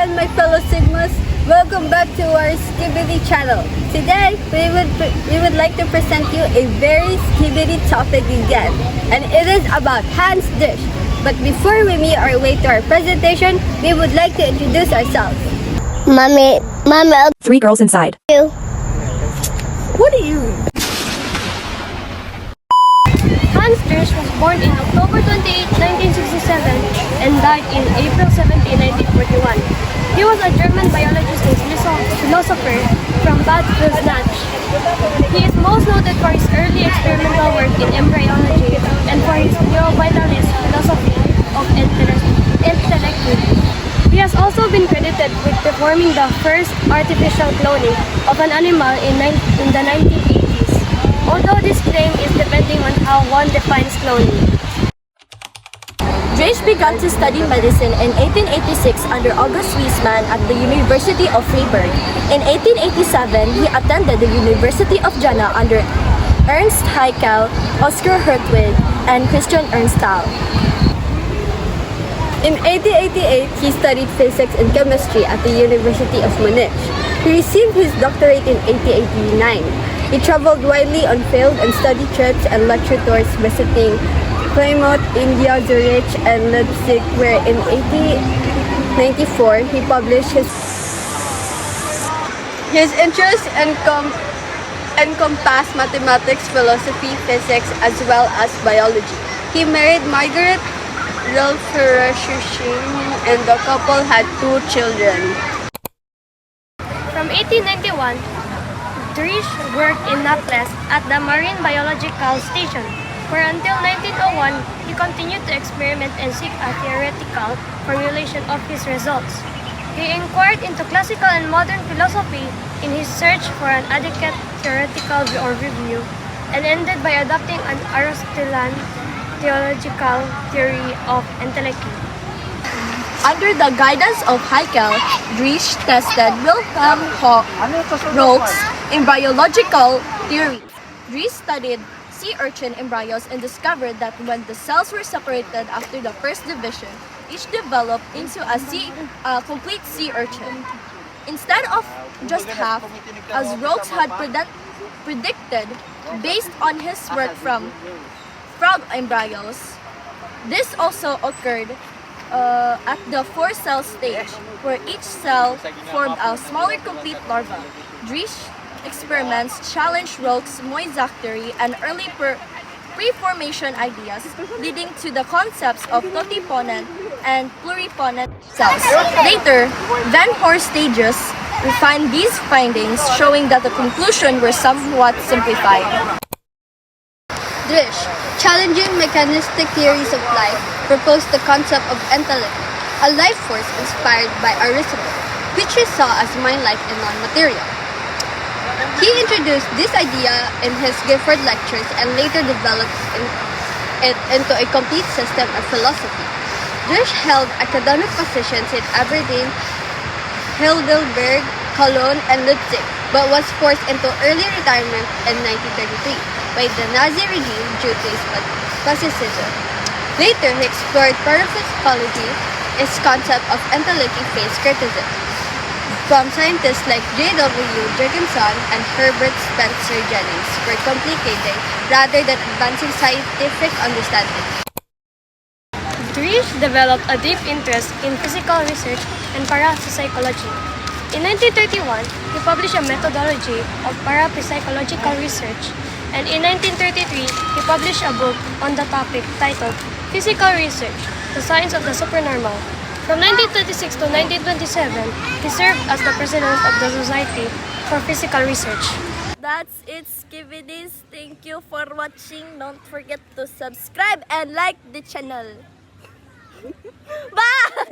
again, my fellow Sigmas. Welcome back to our Skibidi channel. Today, we would like to present you a very skibidi topic again, and it is about Hans Driesch. But before we meet our way to our presentation, we would like to introduce ourselves. Mommy, Three girls inside. you. What are you? Hans Driesch was born in October 28, 1967 and died in April 17, 1941. He was a German biologist and philosopher from Bad Kreuznach. He is most noted for his early experimental work in embryology and for his neo-vitalist philosophy of intellectualism. He has also been credited with performing the first artificial cloning of an animal in the 1980s, although this claim is depending on how one defines cloning. Driesch began to study medicine in 1886 under August Wiesmann at the University of Freiburg. In 1887, he attended the University of Jena under Ernst Haeckel, Oskar Hertwig, and Christian Ernstthal. In 1888, he studied physics and chemistry at the University of Munich. He received his doctorate in 1889. He traveled widely on field and study trips and lecture tours visiting Plymouth, India, Zurich, and Leipzig, where in 1894 he published his interests encompass mathematics, philosophy, physics, as well as biology. He married Margaret Rolfe-Recherchen, and the couple had 2 children. From 1891, Driesch worked in Naples at the Marine Biological Station, where until 1901 he continued to experiment and seek a theoretical formulation of his results. He inquired into classical and modern philosophy in his search for an adequate theoretical overview, and ended by adopting an Aristotelian theological theory of intellect. Under the guidance of Haeckel, Driesch tested Wilhelm Roch's embryological theory. Driesch studied sea urchin embryos and discovered that when the cells were separated after the first division, each developed into a complete sea urchin. Instead of just half, as Roch had predicted based on his work from frog embryos. This also occurred at the 4-cell stage, where each cell formed a smaller complete larva. Driesch experiments challenged Roch's Moissac theory and early pre-formation ideas, leading to the concepts of totiponent and pluriponent cells. Later, Van Horstedius refined these findings, showing that the conclusions were somewhat simplified. Driesch, challenging mechanistic theories of life, proposed the concept of intellect, a life force inspired by Aristotle, which he saw as mind-like and non-material. He introduced this idea in his Gifford lectures and later developed it into a complete system of philosophy. Driesch held academic positions in Aberdeen, Heidelberg, Cologne, and Leipzig, but was forced into early retirement in 1933 by the Nazi regime due to his fascism. Later, he explored parapsychology, his concept of intellect faced criticism from scientists like J.W. Jurgenson and Herbert Spencer Jennings for complicating rather than advancing scientific understanding. Driesch developed a deep interest in physical research and parapsychology. In 1931, he published a methodology of parapsychological research, and in 1933, he published a book on the topic titled Physical Research, The Science of the Supernormal. From 1926 to 1927, he served as the president of the Society for Physical Research. That's it, Skibidis. Thank you for watching. Don't forget to subscribe and like the channel. Bye!